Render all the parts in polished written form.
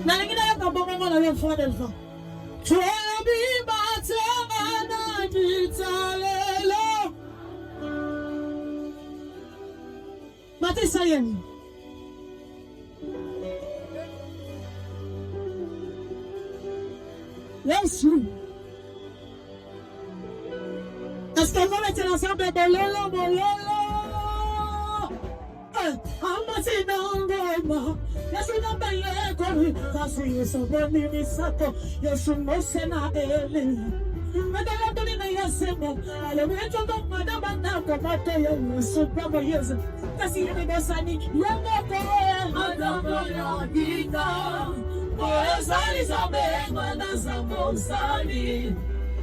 Nalingina ya kabongo ngona le fwa del fwa. Chwebi batanga na jitalelo. Matisa yeni. Yes, you. Est-ce qu'on va mettre ensemble bololo, bololo? Amasi nangoma. Yesu na baye kori. Kasi yesu bani misato. Yesu mose na ele. Madala doni na yasemo. Ale mecho ndo madaba na komato yesu baba yesu. Kasi yene besani. Yene ko. Madaba ya gita. Sali sabe mana samosali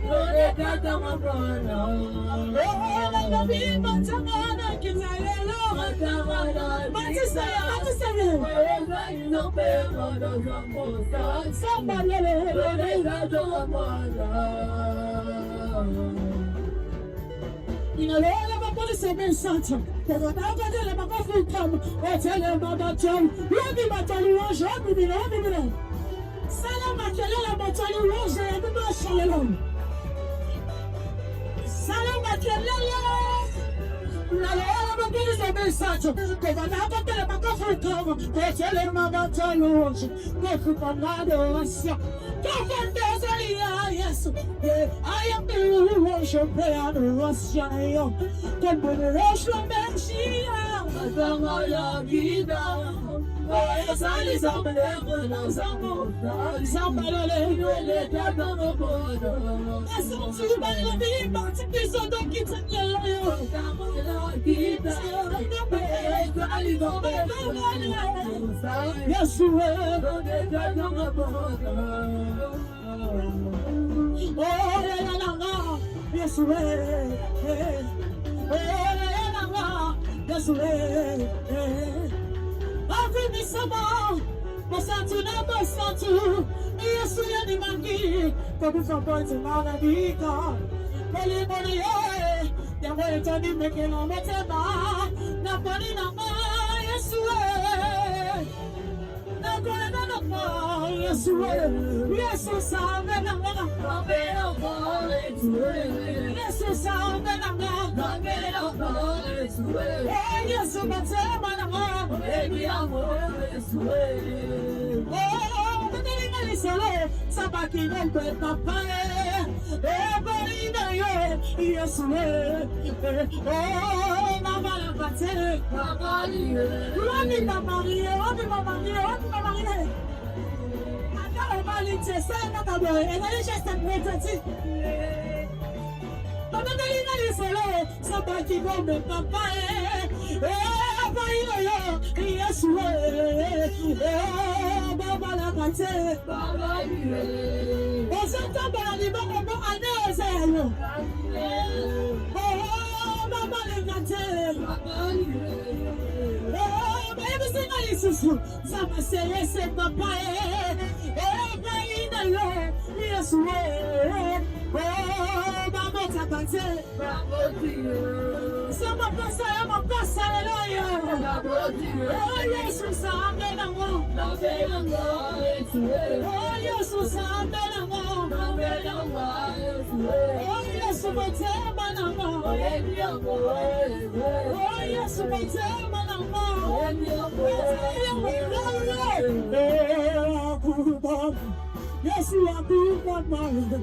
Lore kata mabana Lore nabi matangana kinayelo Matangana Matisaya Lore nabe mana samosali Sambalele Lore kata mabana Inalele mapolisi mensanto Tegonaka dele makafu kamu Otele mabacham Lobi batali wajha Bibile Salam makelele batali wajha Bibile shalelom Salam makelele Inalele mapolisi mensanto Tegonaka dele makafu kamu Otele mabachali wajha Kofu panado asya Yes, I am the worship and Russia. Can be the Russian Machine. Samaya Gida. Sali Samaya Samaya. Somebody let that go. That's all too bad. The mountain is on the kitchen. Samaya Gida. Yes, you will. Oh, yes, we. Yes, we. Every Missama, Masatu, Masatu, yes, we are the monkey. Come from point to Manadica. Molly, the way to be making a whatever. Nobody, yes, we. Yes, yes, yes, yes, you are good, Mama. Yes, you are good, Mama.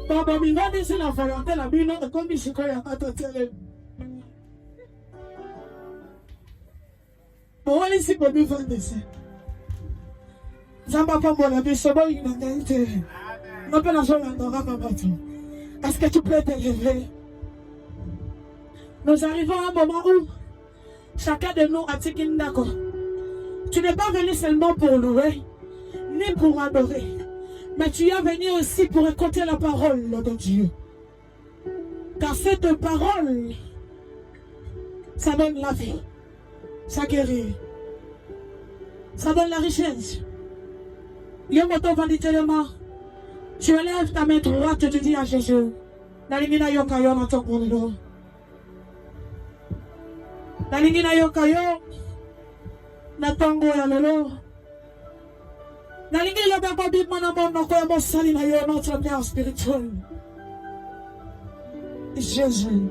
Baba mingani sina farante la bino de komi shikoya atotele. Bawali si bobi fandese. Zamba pambo la bisobo inangaite. Non pas la joie d'en raconter. Est-ce que tu peux te lever? Nous arrivons à un moment où chacun de nous a dit qu'il d'accord. Tu n'es pas venu seulement pour louer, ni pour adorer, mais tu es venu aussi pour écouter la parole de Dieu. Car cette parole, ça donne la vie, ça guérit, ça donne la richesse. Yomoto va dire tellement, tu élèves ta main droite et tu dis à Jésus, Nalimina yokayo na tokundo. Nalimina yokayo na tongo ya lolo. Nalingi la baba bib manamon na koya mosali na yo notre père spirituel. Jésus.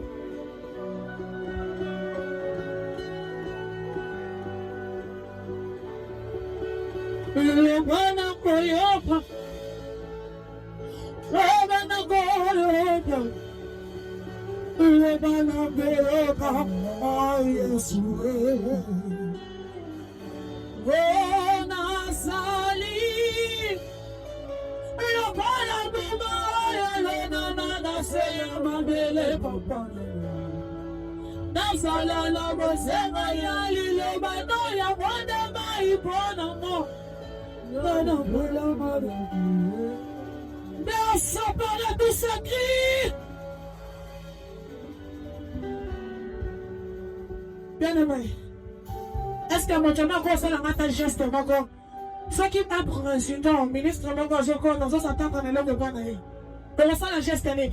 Le bana koyopa. Le bana koyopa. Le bana koyopa. Oh Yesu. Bona sali. Le bana bima le nana na se mabele papa. Nasala la bosenga ya lile bano ya wanda mai bona mo. Merci par la douce cri. Bien-aimé, Est-ce que mon chama ko sala ngata geste moko? Ce qui t'a président, ministre moko joko dans sa tante na le bana ye. Pour ça la geste ne.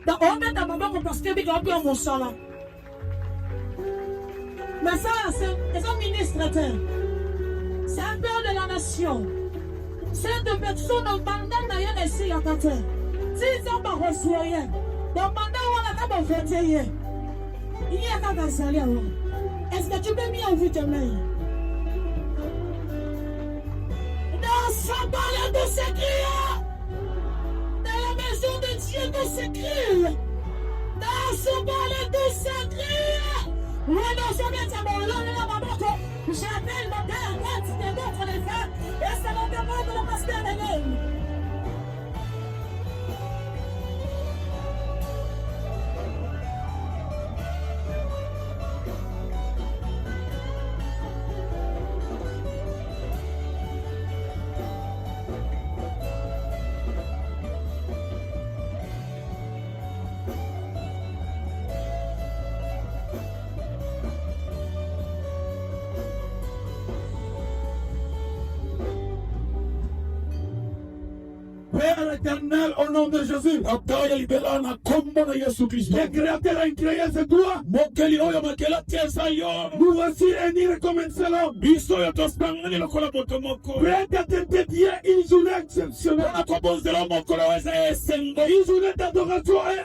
Donc on met dans moko parce que bi ko mon sala. Mais ça c'est un ministre c'est un père de la nation. C'est de personnes en mandat na ya ici la tante. Si ça va recevoir. Donc mandat on a pas voté hier. Il y a pas d'assaler alors. Est-ce que tu peux bien ouvrir tes mains? Dans sa parole de s'écrire. Dans la maison de Dieu de s'écrire. Dans sa parole de s'écrire. Oui, non, je viens de savoir. J'appelle mon père, quand tu t'es d'autres les femmes. Et c'est mon père de la pasteur de l'homme. Père éternel, au nom de Jésus, le Créateur a créé ce doigt. Nous voici unis comme un seul homme. Prêt à te dédier une journée exceptionnelle. Une journée d'adoration et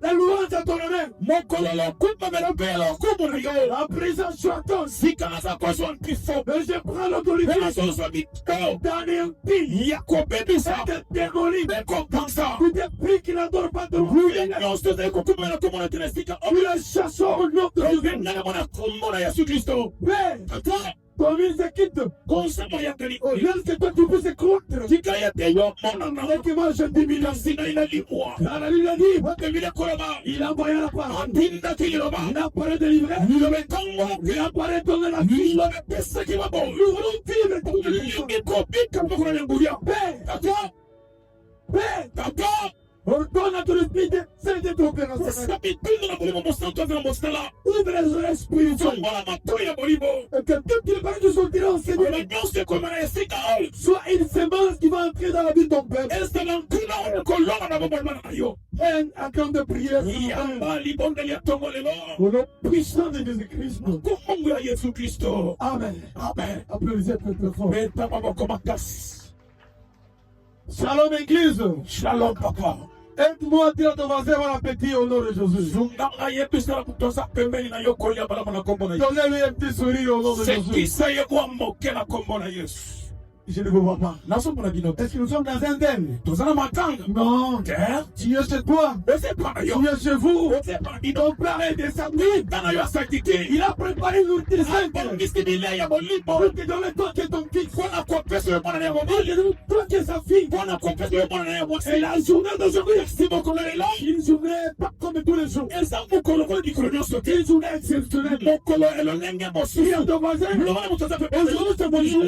la louange à ton honneur. La présence soit ton. Et je prends l'autorité dans les pays. C'est démoli. Tout esprit qui n'adore pas de vous. Nous les chassons au nom de Jésus. Père, ton ville se quitte. Lorsque toi tu peux se croître. Et qui mange 10 millions. La Bible a dit, il a envoyé la parole. Il a parlé de livrer. Il a parlé de donner la vie. Nous voulons vivre ton Dieu. Père, ordonne à ton esprit de céder ton opération. Ouvre les oreilles spirituelles. Et que tout qu'il va nous sortir enseigné soit une semence qui va entrer dans la vie de ton peuple. Un camp de prière. Au nom puissant de Jésus-Christ. Amen. Applaudissez très fort. Shalom Église. Shalom papa. Aide-moi à dire à ton voisin bon appétit au nom de Jésus. Donnez-lui un petit sourire au nom de Jésus. Je ne vous vois pas. Est-ce que nous sommes dans un den? Non. Tu es chez toi. Tu es chez vous. Ton père est descendu. Il a préparé l'outil sainte. Pour te donner toi qui es ton fils. Toi qui es sa fille. Et la journée d'aujourd'hui, une journée pas comme tous les jours. Une journée exceptionnelle. Dis à ton voisin, aujourd'hui c'est mon jour.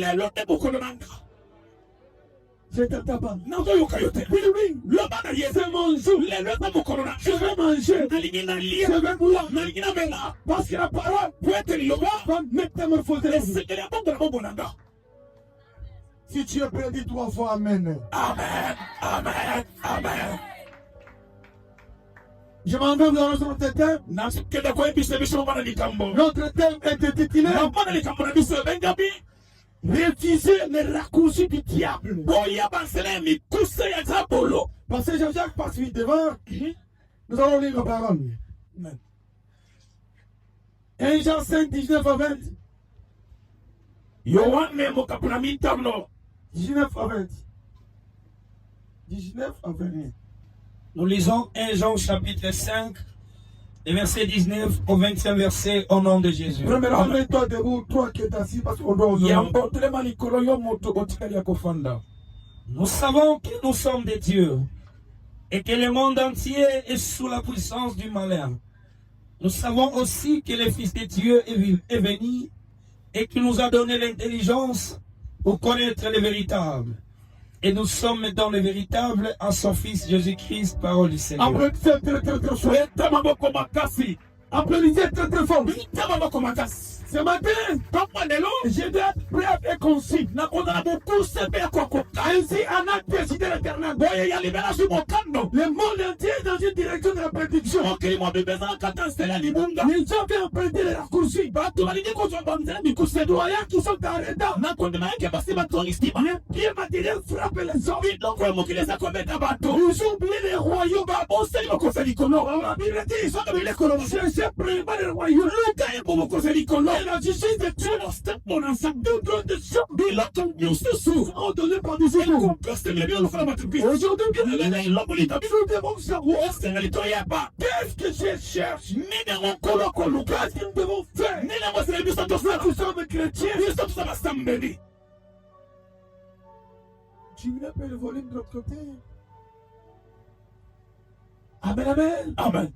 Je t'attends pas. Oui, c'est mon jour. Je vais manger. Je vais boire. Parce que la parole va métamorphoser. Si tu es prêt, dis 3 fois Amen. Amen. Je m'en vais dans notre thème. Notre thème est intitulé Réviser les raccourcis du diable. Parce que Jean-Jacques passe vite devant. Nous allons lire la parole. 1 Jean 5, 19 à 20. 19 à 20. 19 à 20. Nous lisons 1 Jean chapitre 5, les versets 19 au 25 verset au nom de Jésus. Premièrement, mets-toi debout, toi qui es assis, parce qu'on doit oser. Nous savons que nous sommes des dieux et que le monde entier est sous la puissance du malin. Nous savons aussi que le Fils de Dieu est venu et qu'il nous a donné l'intelligence pour connaître le véritable. Et nous sommes dans le véritable en son Fils Jésus-Christ, parole du Seigneur. Applaudissez très fort. Applaudissez très fort. Ce matin, je dois être prêt et concis. Ainsi, en a décidé l'éternel. Le monde entier est dans une direction de la prédiction. Les gens viennent emprunter les raccourcis. Les doyens qui sont en retard. Les pieds matériels frappent les hommes. Ils ont oublié les royaumes. Cherchez premièrement les royaumes. Et la justice de Dieu. Deux grandes choses ont donné par des époux. Aujourd'hui, bien, nous devons savoir qu'est-ce que je cherche. Qu'est-ce que nous devons faire. Nous sommes chrétiens. Tu mets un peu le volume de l'autre côté. Amen, amen. Amen.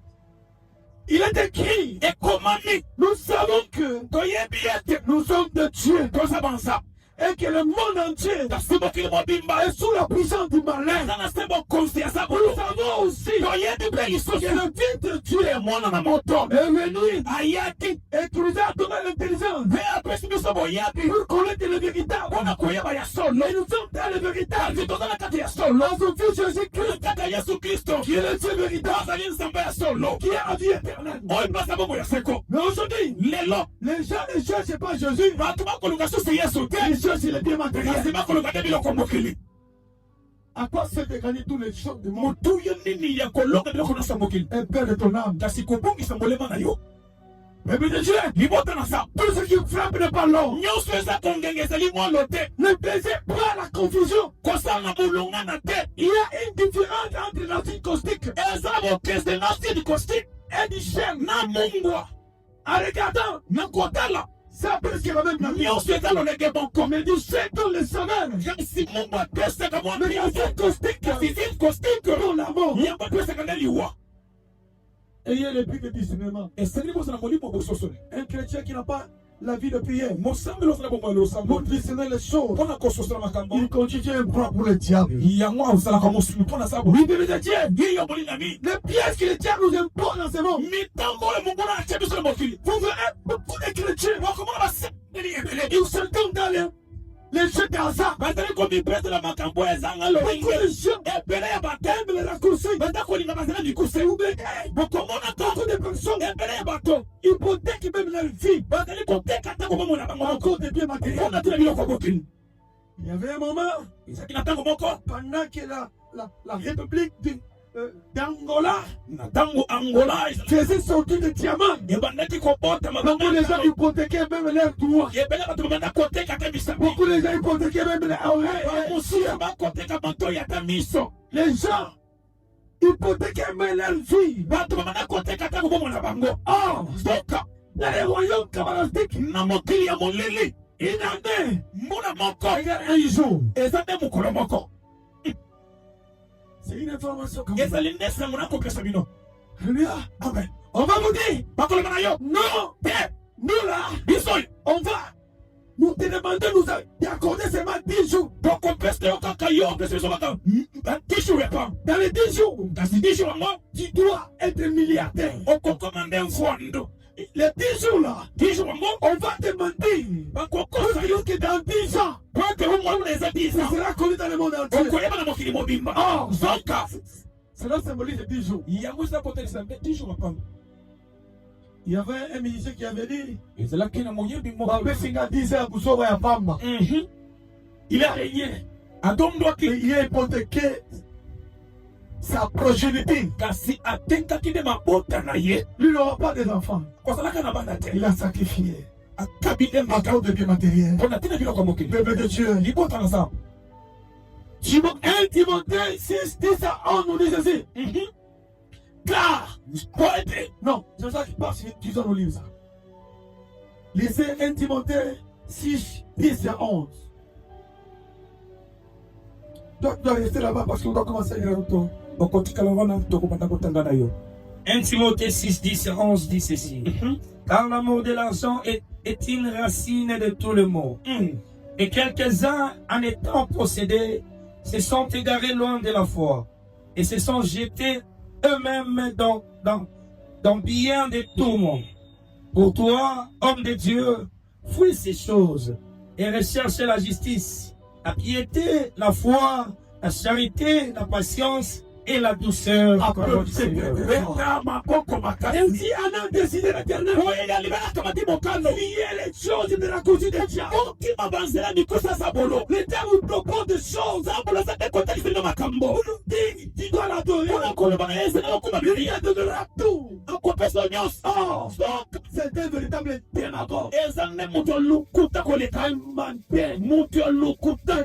Il est écrit et commandé. Nous savons que nous sommes de Dieu. Et que le monde entier est sous la puissance du malin. Nous savons aussi que le Fils de Dieu est venu et qui nous a donné l'intelligence pour connaître le véritable. Et nous sommes dans le véritable. Dans son Fils Jésus-Christ, qui est le Dieu véritable, qui est la vie éternelle. Mais aujourd'hui, les gens ne cherchent pas Jésus. C'est le bien matériel. À quoi sert de gagner tous les choses du monde? Un père de ton âme. Bébé de Dieu, tout ce qui frappe n'est pas l'or. Ne plaisez pas à la confusion. Il y a une différence entre l'acide caustique et du chêne. En regardant, c'est presque la même chose. Mais du chêne dans le sommeil. Mais l'acide caustique dans la mort. Ayez le but de discernement. Un chrétien qui n'a pas la vie de prière, pour discerner les choses, il constitue un bras pour le diable. Oui, bébé de Dieu, les pièges que le diable nous impose dans ce monde. Vous verrez beaucoup de chrétiens, ils se tombent dans les jeux d'Aza. Beaucoup de gens aiment les raccourcis. Beaucoup de personnes hypothèquent même leur vie à cause des biens matériels. Il y avait un moment pendant que la République d'Angola faisait sortir des diamants. Beaucoup de gens hypothéquaient même leurs doigts. Beaucoup de gens hypothéquaient même leurs oreilles. Les gens hypothéquaient même leur vie. Or, dans les royaumes kabbalistiques, il en est un jour. C'est une information comme ça. Alléluia. Amen. On va vous dire. Non. Nous là. On va. Nous te demandons nous d'accorder seulement 10 jours. Dans les 10 jours, tu dois être milliardaire. Les 10 jours là, on va demander que dans 10 ans, ça sera connu dans le monde entier. Oh, cela symbolise 10 jours. Il y avait un musicien qui avait dit il a régné. Il a hypothéqué sa progéniture. Lui n'aura pas des enfants. Il a sacrifié à cause de biens matériels. Bébé de Dieu. 1 Timothée 6, 10 à 11 nous dit ceci. Car, non, c'est ça qui passe, tu dois nous lire ça. Lisez 1 Timothée 6, 10 à 11. Tu dois rester là-bas parce qu'on doit commencer à lire le temps. 1 Timothée 6, 10 et 11 dit ceci. Car l'amour de l'argent est une racine de tout le mot. Et quelques-uns, en étant possédés, se sont égarés loin de la foi et se sont jetés eux-mêmes dans bien de tourments, Pour toi, homme de Dieu, fuis ces choses et recherche la justice, la piété, la foi, la charité, la patience et la douceur. Si un homme décidé l'éternel, il y a les choses de la cousin de Dieu. Le terme vous propose des choses. Tu dois l'adorer. Il adorera tout. C'est un véritable démagogue.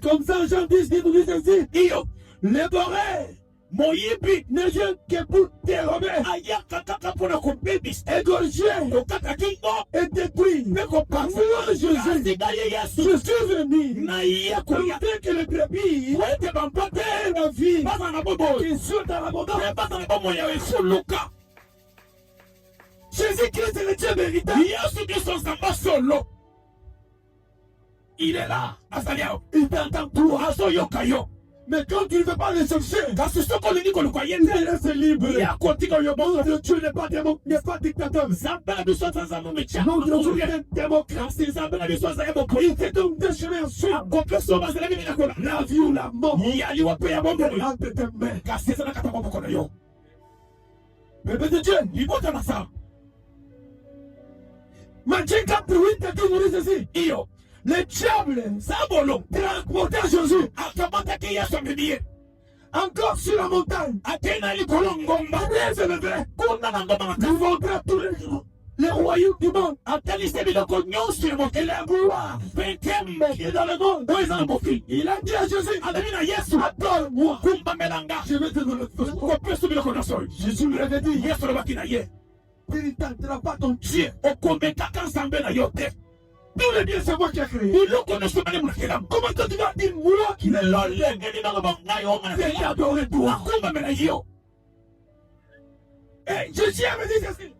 Comme ça, Jean 10 nous dit ceci. Les borées Moyibi ne vient que pour dérober, égorger et détruire. Je suis venu pour dire que les brebis perdent la vie, qu'ils sont dans l'abondance. Jésus-Christ est le Dieu véritable. Il est là. Il t'entend tout. Mais quand tu ne veux pas le chercher, laisse libre. Dieu n'est pas dictateur. Non, Dieu est un démocratie. Il te donne des chemins à suivre. La vie ou la mort. Entre tes mains. Bébé de Dieu, il va dans ça. Matthieu 4:8 a dit ceci. Le diable, transporté Jésus, encore sur la montagne, nous vendrons tous les royaumes du monde, et la gloire qui est dans le monde. Il a dit à Jésus, adore-moi, je vais te donner le feu. Jésus lui avait dit, il ne tentera pas ton Dieu. Tous les biens, c'est moi qui ai créé. Comment tu vas dire moi qui est là? C'est adoré toi. Jésus avait dit ceci.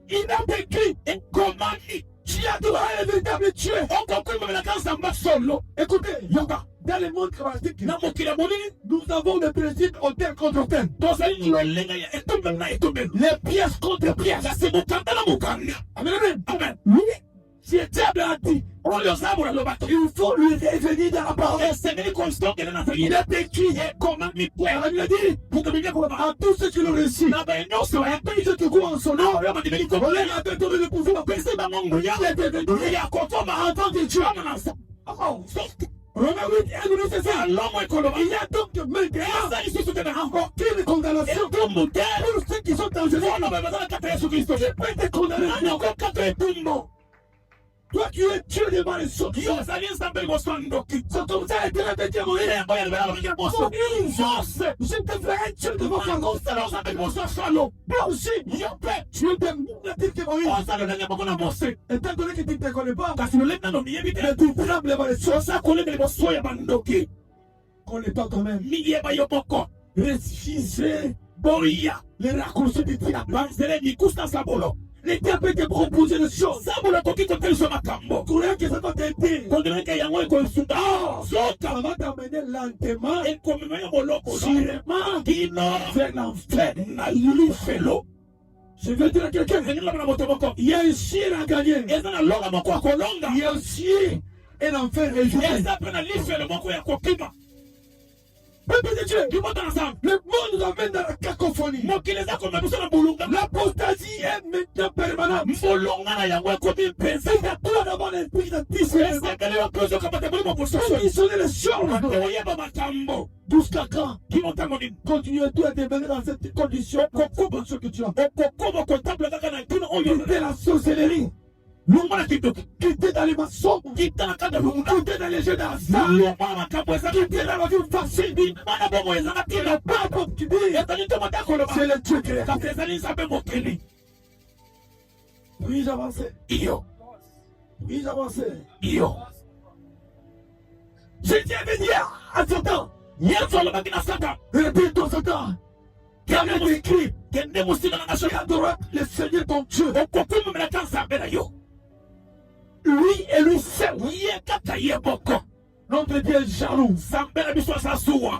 Il a décrit comment tu adoreras le véritable Dieu. Écoutez, dans le monde charismatique, nous avons des principes hôtel contre hôtel. Les pièces contre pièces. Amen. Oui. Si le diable a dit, il faut lui revenir dans la parole. Il a écrit, il a dit, à tous ceux qui l'ont réussi, à tous ceux qui croient en son nom, on leur a donné le pouvoir. Il est devenu enfant de Dieu. Romains 8, c'est ça. Il y a donc maintenant aucune condamnation pour ceux qui sont en Jésus. Je peux être condamné. Toi qui es Dieu de malédiction. C'est comme ça l'éternel te dit à Moïse. Je te ferai Dieu de mon frère. Toi aussi, tu es de Moïse. Étant donné que tu ne te connais pas, mais tu trembles les malédictions. Connais-toi toi-même. Refusez les raccourcis du diable. Les dieux peuvent te proposer des choses. Croyez que ça va t'aider. Ça va t'amener lentement, sûrement, vers l'enfer. Je veux dire à quelqu'un, il y a un ciel à gagner. Il y a aussi un enfer à éviter. Peuple de Dieu, le monde nous amène dans la cacophonie. L'apostasie est maintenant permanente. Il y a toi d'avoir l'esprit de discernement. Conditionner les choses. Jusqu'à quand? Continuez-tu à demeurer dans cette condition pour ce que tu as. Quittez la sorcellerie. Quittez dans les mensonges. Quittez dans les jeux d'argent. Quittez dans la vie facile. Il n'a pas d'optimité. C'est le Dieu qui est. Puis-je avancer? Puis-je avancer? Jésus avait dit à Satan. Répète ton Satan. Car il est écrit. Adore le Seigneur ton Dieu. Lui et lui seul. Notre Dieu est jaloux.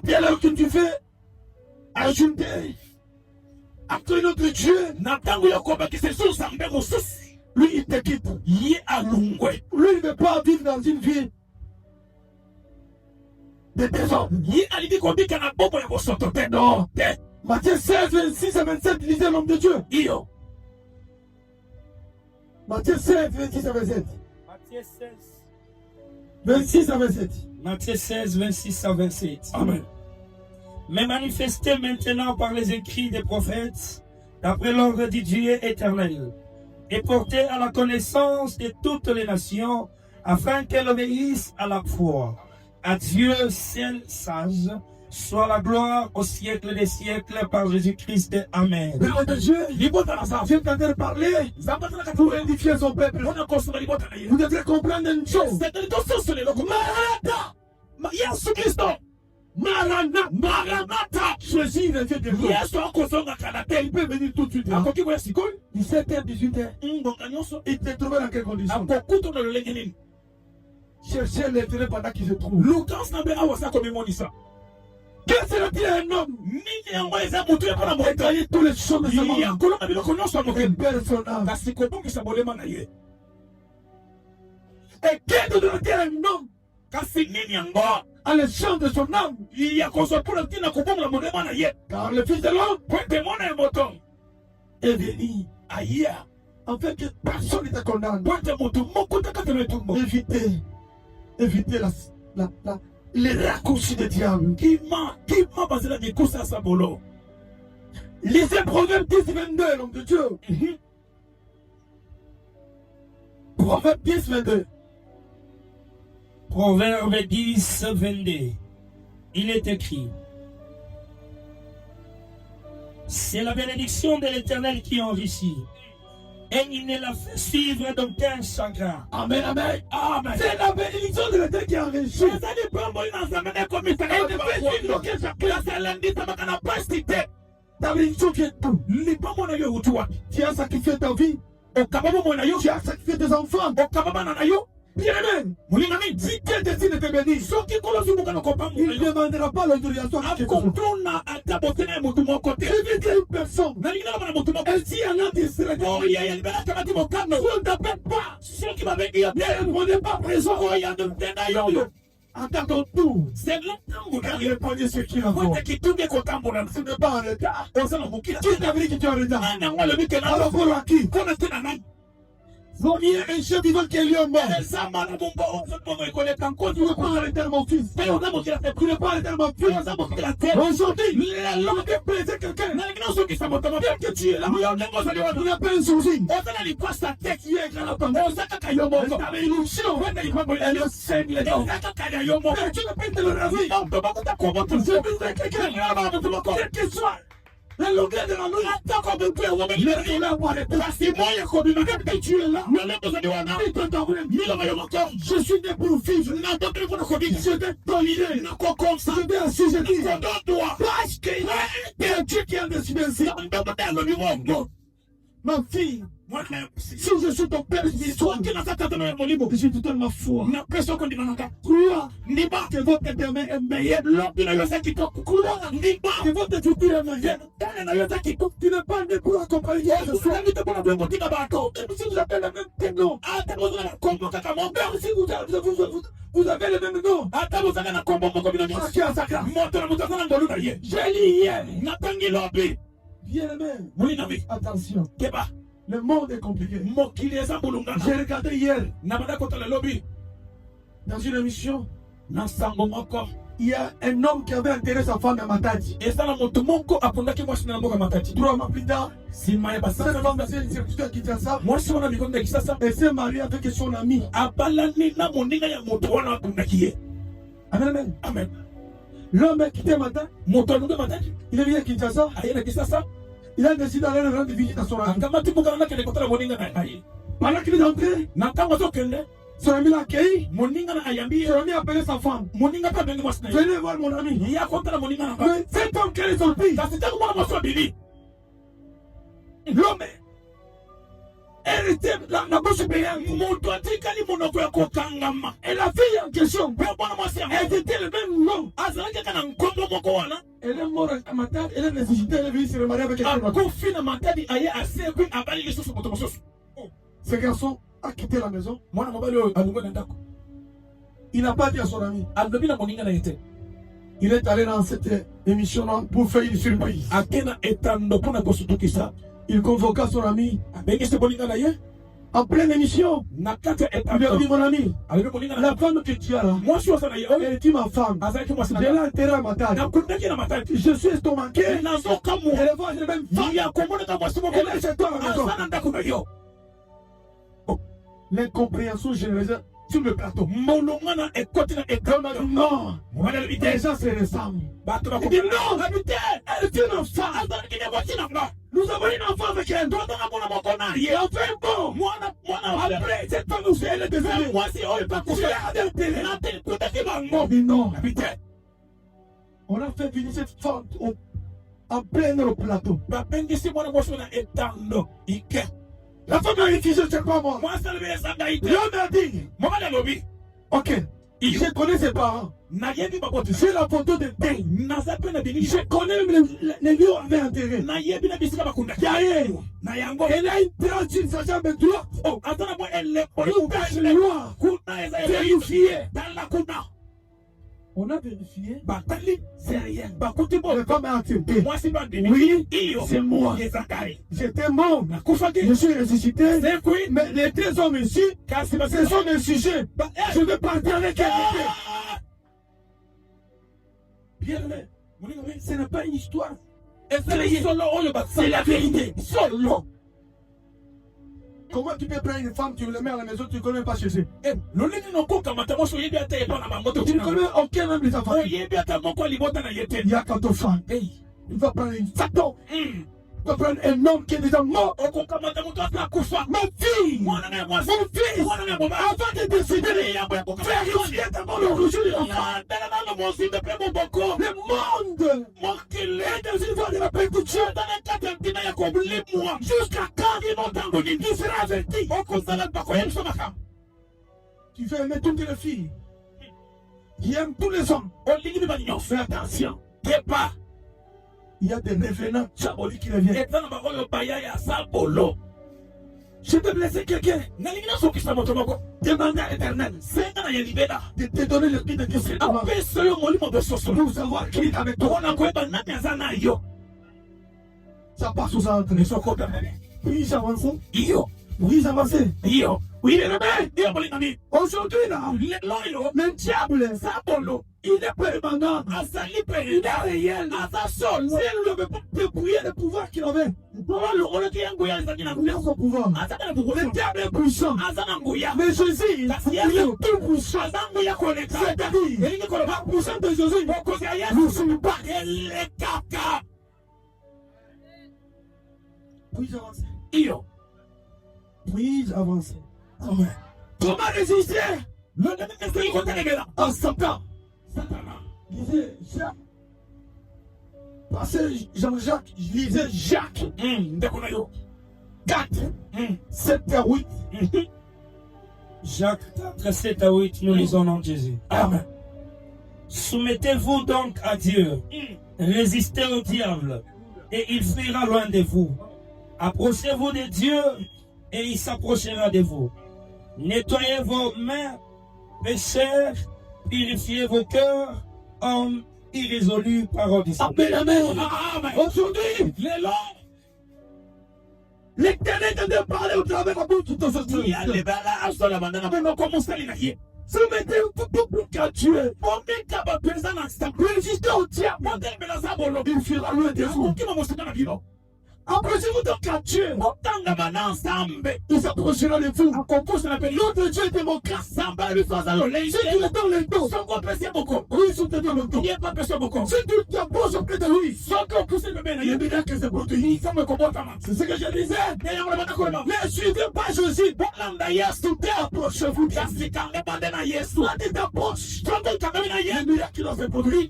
Dès lors que tu fais ajouter après notre Dieu, Lui, il te quitte. Yé alungwe. Lui, il ne veut pas vivre dans une vie de désordre. Yé alibi kobi kana bobo ya bosoto te. Non. Matthieu 16, 26 à 27, lisez l'homme de Dieu. Iyo. Matthieu 16, 26 à 27. Matthieu 16. 26 à 27. Matthieu 16, 26 à 27. Amen. Mais manifesté maintenant par les écrits des prophètes, d'après l'ordre du Dieu éternel, et porté à la connaissance de toutes les nations, afin qu'elles obéissent à la foi. À Dieu seul sage, soit la gloire au siècle des siècles par Jésus-Christ. Amen. L'homme de Dieu, il est bon dans la salle. Dieu est en train de parler pour édifier son peuple. Vous devez comprendre une chose. Yesu Kristo. Maranatha. Jésus vient de vous. Yesu akozonga kanate. Il peut venir tout de suite. Akoki koya sikoyo. 17h, 18h. Ngonga nyonso. Il te trouve dans quelles conditions? Akokuta na lolenge nini. Cherchez l'intérêt pendant qu'il se trouve. Lukas na be awasa komimonisa. Quel serait-il un homme? Nini yango eza mutu ya mpona moto. Étayer tous les choses de sa maman. Yakolonga biloko nyonso ya Et mokili. perdre son âme. Kasi kobongisa bolema na ye. Et quel serait-il un homme? Kasi nini yango À l'échange de son âme. ya kozwa mpona ntina kobongola bolema na ye. Car le Fils de l'homme Po ete mwana ya moto est venu aya afin que personne ne te condamne. po ete motu moko te kati na etumbu. Évitez les raccourcis de diable. Kima bazela mikusa ya sabolo. Lisez Proverbe 10, 22, l'homme de Dieu. Proverbe 10, 22. Proverbe 10, 22. Il est écrit: c'est la bénédiction de l'Éternel qui enrichit, et il ne la fait suivre d'aucun chagrin. Amen, amen. Amen. C'est la bénédiction de l'Éternel qui enrichit. Ta bénédiction vient d'où? Tu as sacrifié ta vie. Tu as sacrifié tes enfants. Bien-aimé, si Dieu décide de te bénir, il ne demandera pas l'autorisation à qui que ce soit. Évite une personne. Elle dit à l'un d'Israël, ne t'appelle pas. Ne répondez pas présent. Attendons tout. Car il répondait ce qu'il a fait. Ce n'est pas en retard. Qui t'a dit que tu es en retard? Alors pour qui? Voyez un chef vivant qui est lié au mort. Tu ne veux pas arrêter mon fils. Tu ne veux pas arrêter mon fils. Aujourd'hui, l'homme peut blesser quelqu'un. Bien que tu es là, tu n'as pas un sourcil. Tu es grand attendant. Ta bénédiction, elle le saigne les dents. Tu ne peux te le raser. Je veux quelqu'un. Quel qu'il soit. La longueur de la nuit, il est là pour arrêter. Tu es là. Je suis né pour vivre. Je vais dominer. Je vais assujettir. Parce qu'il y a un Dieu qui a décidé ainsi. Ma fille, si je suis ton père spirituel, je suis totalement foi. Crois que votre demain est meilleur. Crois que votre futur est meilleur. Tu n'es pas né pour accompagner ce soir. Si vous avez le même prénom, si vous avez le même nom, j'ai lu hier. Bien-aimé, attention. Le monde est compliqué. J'ai regardé hier dans une émission. Il y a un homme qui avait enterré sa femme à Matadi. 3 mois plus tard, cette femme faisait une circoncision à Kinshasa. Elle s'est mariée avec son ami. Amen. Amen. L'homme a quitté Matadi. Il est venu à Kinshasa. Il a décidé d'aller rendre visite à son ami. Pendant qu'il est entré, son ami l'a accueilli. Son ami a appelé sa femme. Venez voir mon ami. Mais cet homme qui est sorti, l'homme, elle était la bouche béante. Et la fille en question, elle était le même nom. Elle est morte à Matadi, elle est nécessitée, elle est venue se remarier avec quelqu'un d'autre. Ce garçon a quitté la maison. Mwana mobali oyo alungo na ndako. Il n'a pas dit à son ami. Alobi na moninga na yete. Il est allé dans cette émission-là pour faire une surprise. Akena etando pona kosutukisa. Il convoqua son ami Abengise moninga na ye. en pleine émission. Na kati Il lui a dit, etando. mon ami, Alobi moninga na la femme que tu as là, Moi je suis na ye. elle est ma femme. Azaki mwasi Je na l'ai ye. enterrée à ma taille. Na kundaki na matati. Je suis estomaqué. Nazo kamu. Elle va, j'ai même faim. Ya komona ka mwasi moko. Elle est chez toi à la maison. Azana ndako na yo. L'incompréhension généralisée sur le plateau. Monongana ekoti na On a dit non. Mwana lobi te. Les gens se ressemblent. Bato Il dit bakopela. non, habitez. Elle est une enfant. Azalaki na mwasi na nga. Nous avons une enfant avec elle. Toto na mwana moko na Il ye. a fait bon. Mwana Après, cette femme aussi, elle est décédée. mwasi oyo Tu bakufa. l'as regardé la télé. Na te kutaki On bango. dit non. Habite. On a fait venir cette femme en plein le plateau. Bapengisi mwana mwasi na etando. Ike. La femme a refusé, c'est pas moi. Mwasi alobi esanga ite. L'homme a dit, Mobali alobi. ok, je connais ses parents. Nayebi bakoti. J'ai la photo de deuil. Naza pe na bini. Je connais les lieux où on avait enterré. Nayebi na bisika bakunda. Derrière, Na yango. elle a une trace sur sa jambe droite. Oh, atana mo elle. Une tache noire. Kuna eza Vérifié. dans la kuna. On a vérifié. Batali, c'est rien. Bakuti bo. La femme a accepté. Moi si ba demi. Oui, Iyo. c'est moi. Ezakari. J'étais mort. Nakufaki. Je suis ressuscité. C'est quoi? Mais les deux hommes ici, Kasi ce sont des sujets. Je vais partir avec elle. Pierre, Ce n'est pas une histoire. c'est la vérité. Solo. Comment tu peux prendre une femme, tu le mets à la maison, tu ne connais pas chez eux. Lolini no koka matamo so yebi ata eba na mamoto. Tu ne connais aucun homme de ta Oh famille. yebi ata moko libota na yete. Il y a quand ton femme. Hey. Il va prendre une Satan. Mm. Il va prendre un homme qui est déjà mort. Okoka matamo to ata kufa. Ma fille, Mwana na mwasi. mon fils, Mwana na baba. avant de décider, Ya boya koka. vérifiez d'abord l'origine de l'enfant. Ya dala na mwasi de pe boko. Le monde Mokile. est dans une voie de la perdition. Dana kata tina ya kobule mwa. Jusqu'à quand il n'entend ni tu seras averti. Oko sala bako yem somaka. Tu veux aimer toutes les filles. Qui aiment tous les hommes. Olingi bi banyo. Fais attention. Kepa. Il y a des revenants diaboliques qui reviennent. Etana ba oyo baya ya sabolo. Je peux blesser quelqu'un. Nalingi na soki sa moto moko. Demande à l'éternel Senga na ya libeda. de te donner le prix de Dieu Apeso yo molimo besoso. pour savoir qui est avec toi. Kona koyeba nani aza na yo. Ça passe aux autres. Esokota. Puis-je avancer? Iyo. Puis-je avancer? Iyo. Oui, le bébé. Iyo molingami. Aujourd'hui, là, Loyo. le diable, Sabolo. il est permanent. Azali Il pe. est réel. Aza sol. S'il ne veut pas dépouiller le pouvoir qu'il avait, Baba lo olo ki yango ya zaki na il a son pouvoir. Azaka na buko. Le diable est puissant. Aza na nguya. Mais Jésus, il est tout puissant. Aza nguya koleka. C'est-à-dire, Elingi koleka. la puissance de Jésus Bokozi ya Yesu. ne suit pas. Ele kaka. Puis-je avancer? Iyo. Puis-je avancer? Amen. Comment résister Le demi est kotelekela. à Satan? Satana. Lisez Jacques. Passez Jean-Jacques, lisez Jacques Ndeko na yo. 4, 7 à 8. Jacques 4, 7 à 8, nous lisons au nom de Jésus. Amen. Soumettez-vous donc à Dieu. Résistez au diable et il fuira loin de vous. Approchez-vous de Dieu et il s'approchera de vous. Nettoyez vos mains, pécheurs, purifiez vos cœurs, hommes irrésolus, parole du Seigneur. Amen. Aujourd'hui, l'Éternel est de parler au travers de la bouche de ton Soumettez-vous qu'à Dieu. Résistez au diable. Il fuira loin de vous. Approchez-vous donc à Dieu. Il s'approchera de vous. L'autre Dieu est démocrate. Si tu le donnes le dos, oui, si tu le donnes le dos. Si tu t'approches auprès de lui, il dira que c'est pour toi. C'est ce que je disais. Ne suivez pas Jésus. Approchez-vous. Quand il t'approche, il dira qu'il a fait pour lui.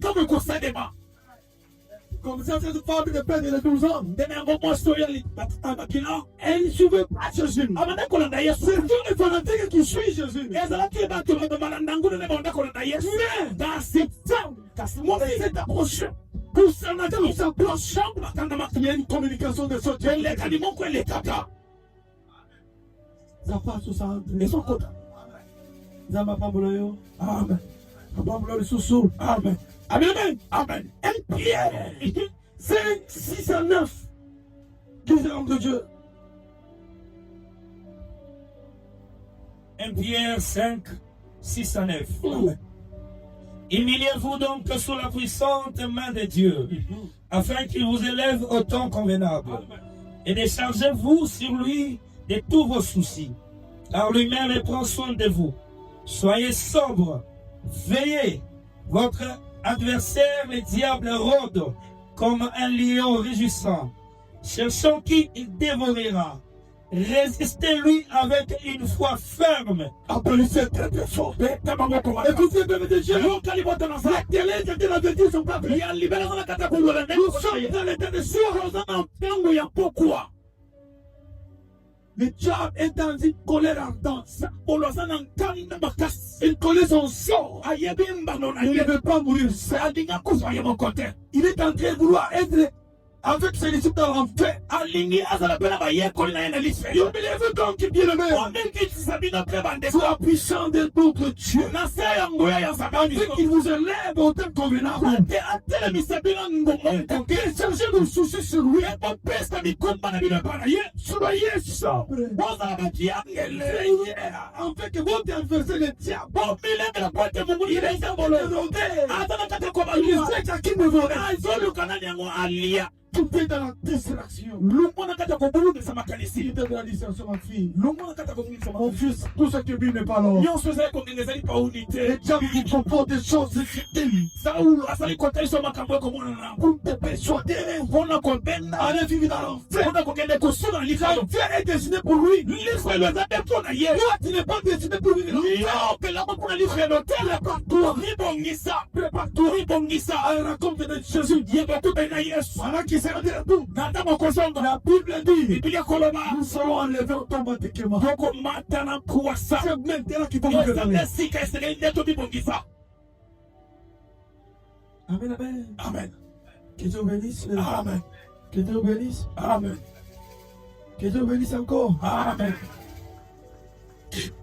Comme ça, cette femme de peine de 12 ans. Elle ne suivait pas Jésus. C'est tous les fanatiques qui suivent Jésus. Mais dans cette femme, c'est approché. Pour ça, maintenant, il s'approche. Il y a une communication de ce Dieu. Ça passe au centre. Et son côté. Zama Pamboloyo. Amen. Pamboloyo le sous-sous. Amen. Amen. Amen. Un Pierre. 5, 6 à 9. Dis l'homme de Dieu. 1 Pierre 5, 6 à 9. Amen. Humiliez-vous donc sous la puissante main de Dieu, afin qu'il vous élève au temps convenable. Et déchargez-vous sur lui de tous vos soucis, car lui-même prend soin de vous. Soyez sobres, veillez. Votre adversaire, le diable, rôde comme un lion rugissant, cherchant qui il dévorera. Résistez-lui avec une foi ferme. Applaudissez très très fort. Écoutez, bébé de Dieu. La télé de la vérité son peuple. Nous sommes dans l'état de soir. Pourquoi? Le diable est dans une colère ardente. Il connaît son sort. Il ne veut pas mourir. Il est en train de vouloir être avec ses disciples dans l'enfer. Oubliez-vous donc, bien-aimé, sois puissant de notre Dieu. Afin qu'il vous élève au temps convenable. Cherchez nos soucis sur lui. Soyez sobre. Afin que votre adversaire le diable. Il est volonté. Il sait à qui me voler. Tout est dans la distraction. Il est dans la distraction, ma fille. Mon fils, tout ce que Bible n'est pas là. Les diables qui comportent des choses futiles. Pour te persuader. Allez vivre dans l'enfer. L'enfer est destiné pour lui. Toi, tu n'es pas destiné pour vivre dans l'enfer. Prépare-toi. Elle raconte de Jésus. Voilà qui sert à tout. La Bible dit, nous serons enlevés au tombeau de Kéma. C'est maintenant qui vont nous révéler. Amen, amen. Amen. Que Dieu bénisse. Amen. Que Dieu bénisse. Amen. Que Dieu bénisse encore. Amen.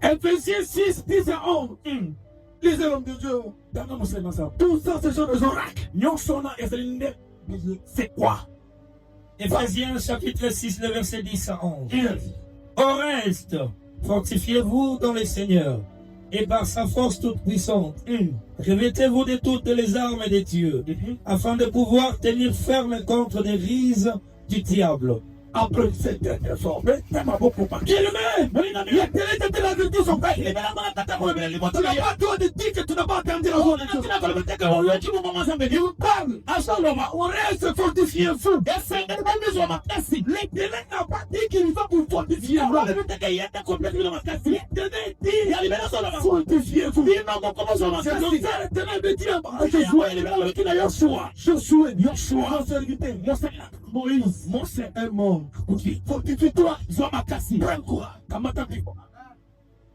Ephésiens 6, 10 à 11. Lisez l'homme de Dieu. Tout ça, ce sont des oracles. C'est quoi? Ephésiens chapitre 6, le verset 10 à 11. Au reste, fortifiez-vous dans le Seigneur et par sa force toute puissante. Revêtez-vous de toutes les armes de Dieu, afin de pouvoir tenir ferme contre les rises du diable. Après cette dernière forme, qui le met? La télé de la vérité sont faits. Tu n'as pas droit de dire que tu n'as pas entendu la voix de Dieu. Il parle. On reste fortifié fou. Les télé n'a pas dit qu'il va vous fortifier. Fortifié fou. C'est donc ça Josué, mon serviteur, Moïse, est mort. Fortifie-toi.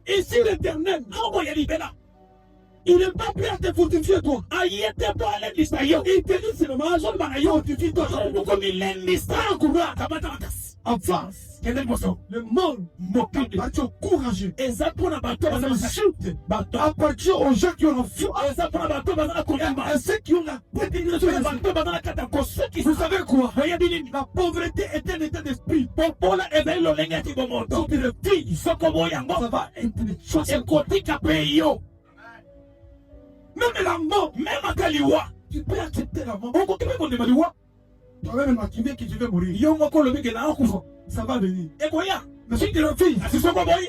Ici l'Éternel, il n'est pas prêt à te fortifier toi. Il te dit seulement, fortifie-toi. Avance. Le monde appartient aux courageux. Appartient aux gens qui ont la foi. Et ceux qui ont la détermination. Vous savez quoi? La pauvreté est un état d'esprit. Quand il est fille, ça va être une chose. Même la mort, tu peux accepter la mort. Toi-même, m'activer que tu veux mourir. Ça va venir. Mais si tu es une fille,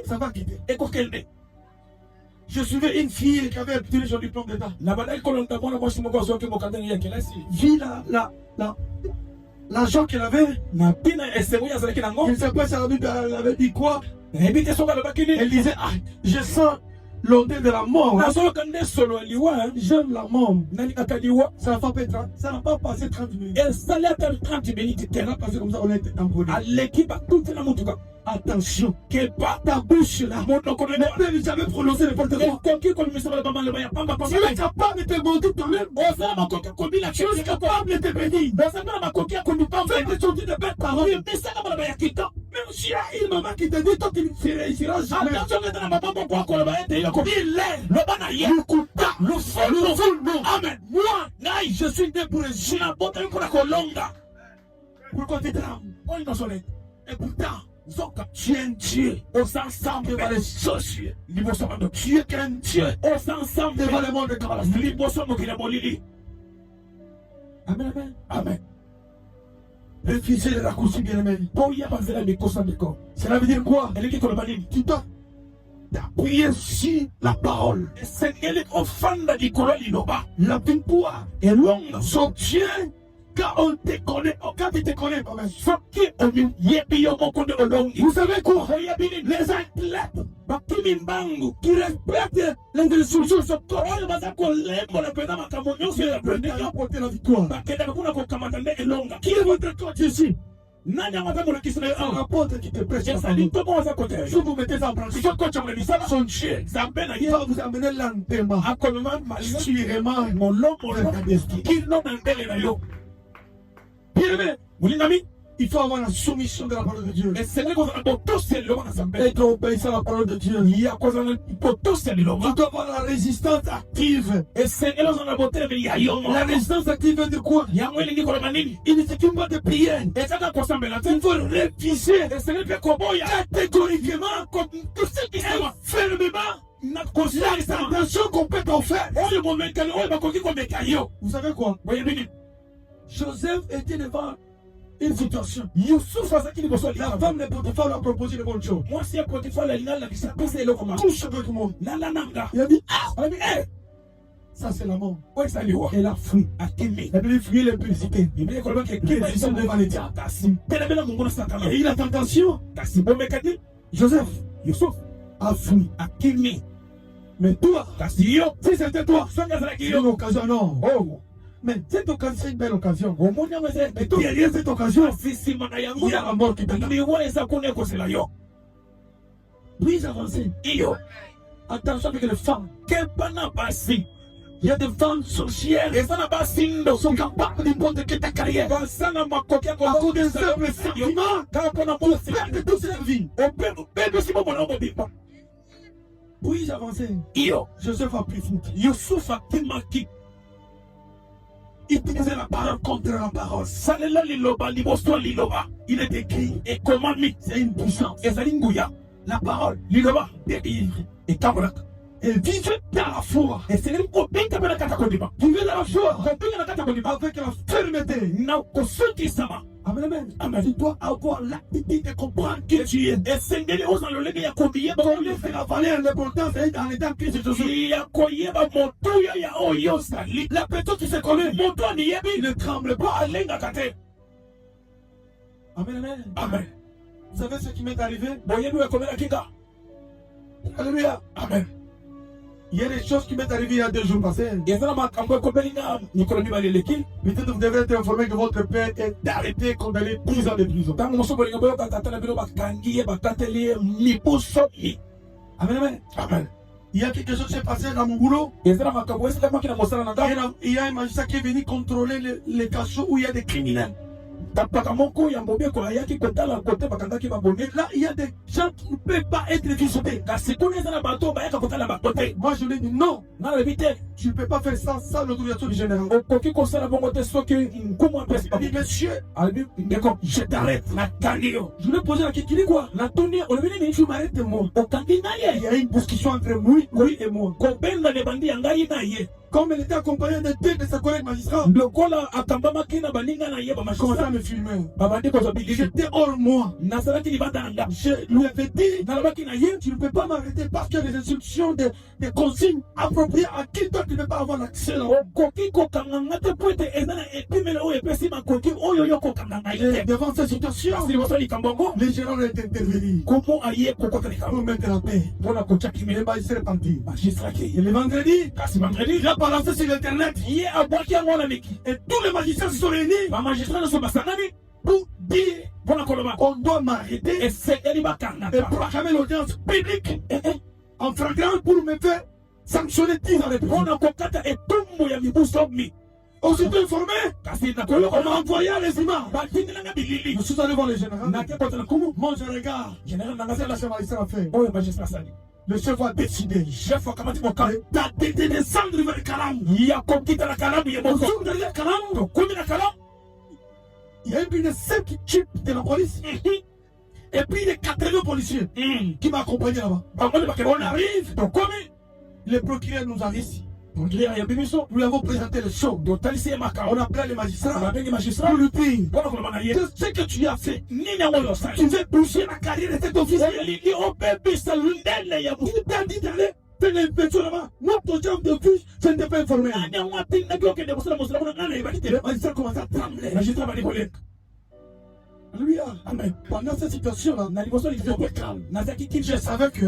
ça va quitter. Je suivais une fille qui avait obtenu son diplôme d'État. Vu l'argent qu'elle avait, il ne sait pas si elle avait dit quoi. Elle disait, ah, je sens l'odeur de la mort. J'aime la mort. Ça n'a pas passé 30 minutes. Ça n'a pas passé comme ça, on était embrouillé. Attention, ta bouche là, ne peut jamais prononcer n'importe quoi. Tu es capable de te mentir toi-même. Tu es capable de te bénir. Fais des sorties de belles paroles. même s'il y a une maman qui te dit toi tu ne réussiras jamais. Attention que dans ma maman pour qu'on le va être, il est le banaïe, le couta, le feu, non. Amen. Moi, je suis né pour réussir la bonne pour la colonga. Pourquoi tu drames? On est dans son lit. Et pourtant, tu es un Dieu. On s'ensemble devant les sorciers. Tu es un Dieu. On s'ensemble devant le monde de Kabbalah. Amen, amen. Amen. Refusez de la couche bien aimé. Cela veut dire quoi? Tu dois t'appuyer sur la parole. La victoire est longue. Son Dieu. Quand on te connaît, quand tu te connais, vous savez quoi? Les athlètes qui respectent l'intelligence sont apporter la victoire. Qui est votre coach ici? Un apôtre qui te prêche la parole. Si vous mettez ça en pratique, son chien, ça va vous amener lentement, sûrement, mon long pour le destin. Il faut avoir la soumission de la parole de Dieu. Être obéissant à la parole de Dieu. Tu dois avoir la résistance active. La résistance active veut dire quoi? Il ne suffit pas de prier. Il faut réviser catégoriquement fermement la tentation qu'on peut en faire. Vous savez quoi? Joseph était devant une situation. La femme de Potiphar lui a proposé de bonnes choses. Couche avec tout le monde. Il a dit, ça c'est la mort. Et la fui. Elle a fui l'impudicité. Il sont devant les diables. Et il a tentation. Joseph a fui. Mais toi, si c'était toi, c'est une occasion, non. Mais cette occasion, c'est une belle occasion. Mais derrière cette occasion, il y a la mort qui t'attend. Puis avancer. Attention avec les femmes. Il y a des femmes sorcières qui sont capables d'importer ta carrière. À cause des simples sentiments, on perd toute sa vie. Puis avancer. Joseph a pris foot. Utiliser la parole contre la parole. Il est écrit. Et comment c'est une puissance. La parole. Délivre. Et Kabbalah. Et vivez dans la foi. Et c'est vivez dans la foi. Avec la fermeté. Amen, amen. Amen. Tu dois avoir l'attitude de comprendre qui tu es. Et c'est la valeur, l'importance en étant Christ Jésus. La personne qui se connaît, il ne tremble pas. Amen, amen. Amen. Vous savez ce qui m'est arrivé? Alléluia. Amen. Il y a des choses qui m'est arrivées il y a 2 jours passés. Peut-être vous devez être informé que votre père est arrêté, condamné 10 ans de prison. Amen, amen. Amen. Il y a quelque chose qui s'est passé dans mon boulot. Il y a un magistrat qui est venu contrôler les cachots où il y a des criminels. Là, il y a des gens qui ne peuvent pas être visités. Moi, je lui ai dit non. Tu ne peux pas faire ça sans l'autorisation du général. Il dit, monsieur, je t'arrête. Je lui ai posé la question, il dit quoi? Tu m'arrêtes de moi. Il y a une discussion entre lui et moi. Comme il était accompagné de 2 de ses collègues magistrats, il commençait à me filmer. J'étais hors moi. Je lui avais dit, tu ne peux pas m'arrêter parce qu'il y a des instructions, des consignes appropriées à qui toi tu ne peux pas avoir l'accès. Devant cette situation, les gérants ont intervenu pour mettre la paix. Le magistrat est parti. Et le vendredi, il a balancé sur l'internet. Et tous les magistrats se sont réunis pour dire qu'on doit m'arrêter et proclamer l'audience publique en flagrant pour me faire sanctionner 10 ans de prison. Aussitôt informé, on m'a envoyé les images. Je suis allé voir le général. Moi, je regarde. C'est la chef magistrat a fait. Le chef a décidé. De descendre vers Kalam. Il y a une 5 types de la police. Et puis les 80 policiers qui m'accompagnaient là-bas. On arrive, le procureur nous a ici. Nous avons présenté le show. On appelé les magistrats. Pour lui dire ce que tu as fait. Tu veux bouger la carrière de cet officier. Il t'a dit d'aller faire l'inspection là-bas. Notre job de plus, je ne t'ai pas informé. Le magistrat commence à trembler. Alléluia. Amen. Pendant cette situation-là, je savais que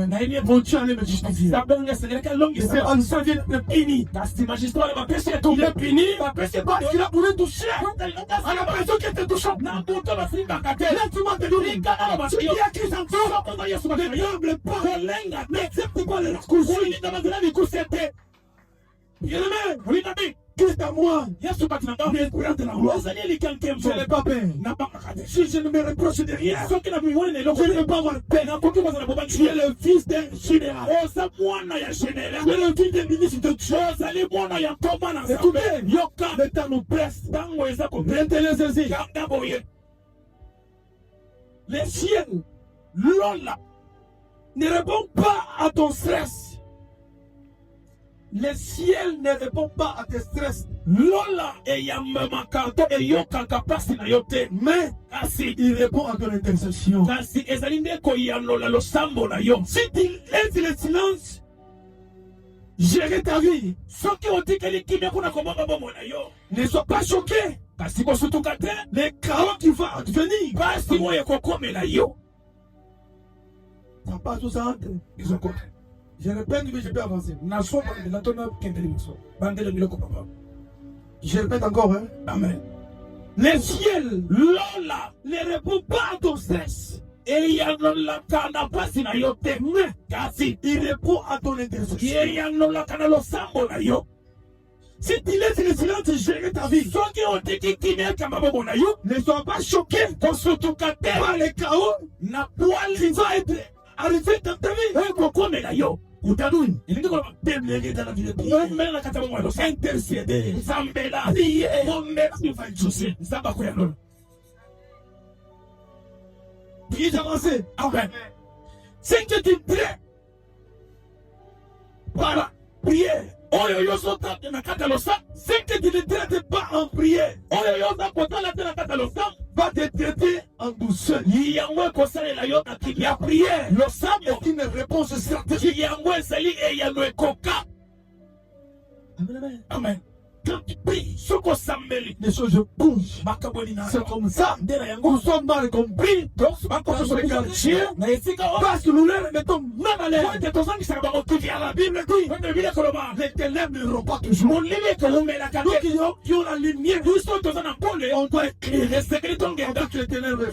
mon Dieu allait me justifier. C'est en savant le puni. Il est puni parce qu'il a voulu toucher à la personne qui était touchante. Là, tu m'as dit, ce qui a écrit en toi, ne tremble pas, n'accepte pas les recours. Bien-aimé, Christ à moi, je n'ai pas peur. Si je ne me reproche de rien, je ne vais pas avoir peur. Tu es le fils d'un général. Tu es le fils d'un ministre de Dieu. Écoutez, le temps nous presse. Maintenant, ceci. Les chiens, Lola, ne répondent pas à ton stress. Le ciel ne répond pas à tes stress. Lola et Yamamakanto et Yokanka passe na yote. Mais il répond à ton intercession. Si tu laisses le silence, gérer ta vie. Ne sois pas choqué. Les chaos qui vont advenir. Ça passe tout ça entre. Ils ont compris. Je répète, mais je peux avancer. Je répète encore, hein. Amen. Le ciel, Lola, ne répond pas à ton stress. Et il y a la cana pas si na yote. Mais, il répond à ton intercession. Il y a la cana lo sambo na yo. Si tu laisses le silence gérer ta vie, ne sois pas choqué par les chaos qui vont être arrivés dans ta vie. Utadoun, il dit qu'on va déblayer dans la vie de Dieu. Mais la catastrophe, on va intercéder. Zambela, on met la fin de souci. Zabakouyano. Priez d'avancer. Amen. C'est que tu pries. Voilà. Prière. Oyo yo sota na katalosa. C'est que tu ne traites pas en prière. Oyo yo sa kota la tena katalosa. Va te traiter en douceur. Yangwe kosale la yo na la prière. Le sang est une réponse stratégique. Yangwe sali et yangwe koka. Amen. Amen. Quand tu pries, ce qu'on s'amélie, les choses bougent. C'est comme ça. Nous sommes mal compris. Parce que nous les mettons mal à l'aise. La Bible dit les ténèbres ne n'auront pas toujours. Nous qui ont la lumière, on doit éclairer. Avec les ténèbres.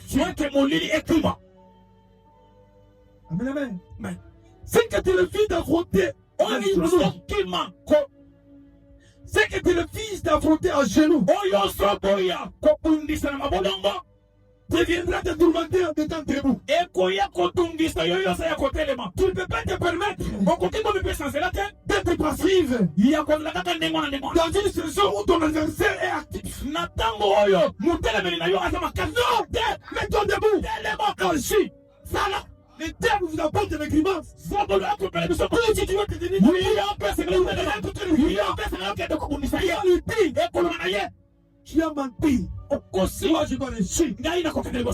Amen. Amen. C'est que tu le fils d'affronter. C'est que tu es le fils d'affronter à genoux. Tu viendras te tourmenter en étant debout. Tu ne peux pas te permettre d'être passive. Dans une situation où ton adversaire est actif. Non, mets-toi debout. Ça là. Les diables vous apportent des grimaces. Si tu veux te tenir, tu as menti. Moi je dois réussir.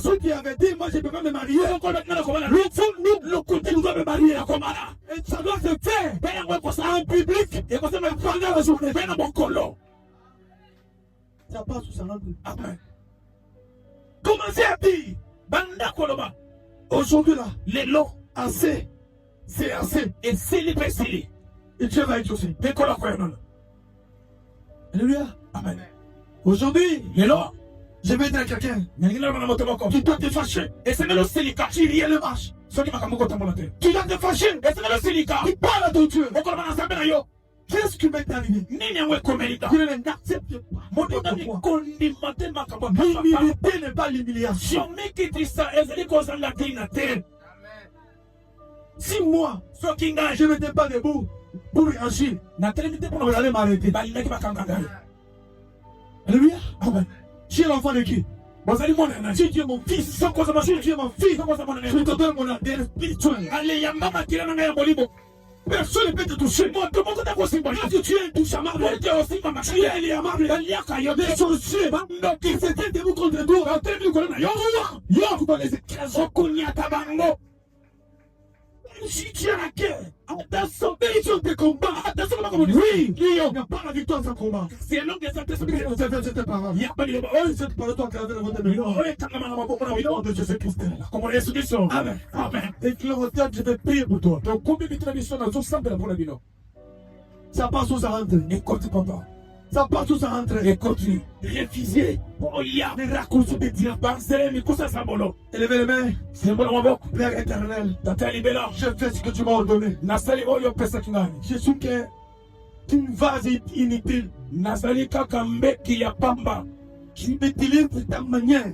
Ceux qui avaient dit, moi je ne peux pas me marier. Le côté nous doit me marier. Et ça doit se faire en public. Et ça me pendant la journée. Ça passe sous sa langue. Amen. Commencez à dire. Banda Koloma. Aujourd'hui là, les lots, assez, c'est assez. Et c'est libre, c'est libre. Et Dieu va être aussi. Alléluia. Amen. Aujourd'hui, les lots, je vais dire à quelqu'un, tu dois te fâcher. Et c'est le silica. Tu ris le marche. Tu dois te fâcher. Et c'est le silica. Tu parles à ton Dieu. Qu'est-ce qui m'est arrivé? Je ne n'accepte pas. Pourquoi? L'humilité n'est pas l'humiliation. Si moi, je n'étais pas debout pour agir, on allait m'arrêter. Alléluia. Amen. Tu es l'enfant de qui? Si tu es mon fils, si tu es mon fils, je te donne mon ADN spirituel. Personne ne peut te toucher. Moi, tout le monde tu es intouchable. Tu es inaliénable. Les sorciers, qui s'étaient debout contre toi, tu dois les écraser. Si tu es la guerre, attention, bénédiction de combat. Oui, il n'y a pas la victoire sans combat. C'est l'homme des cette parole. Il y a pas de cette parole, toi, à travers votre nom de Jésus-Christ. Comment est-ce Amen. Amen. Et que le retard, je vais prier pour toi. Donc, combien de traditions dans tout ça de la bonne vie? Ça passe où ça rentre. Écoute, papa. Ça passe où ça rentre. Et continue. Réfugié. Oh, il y a des raccourcis de dire. Mais quoi ça, ça, bolo? Élevez les mains. C'est bon, mon Père éternel. Je fais ce que tu m'as ordonné. Je suis qu'une vase inutile. Tu m'utilises de ta manière.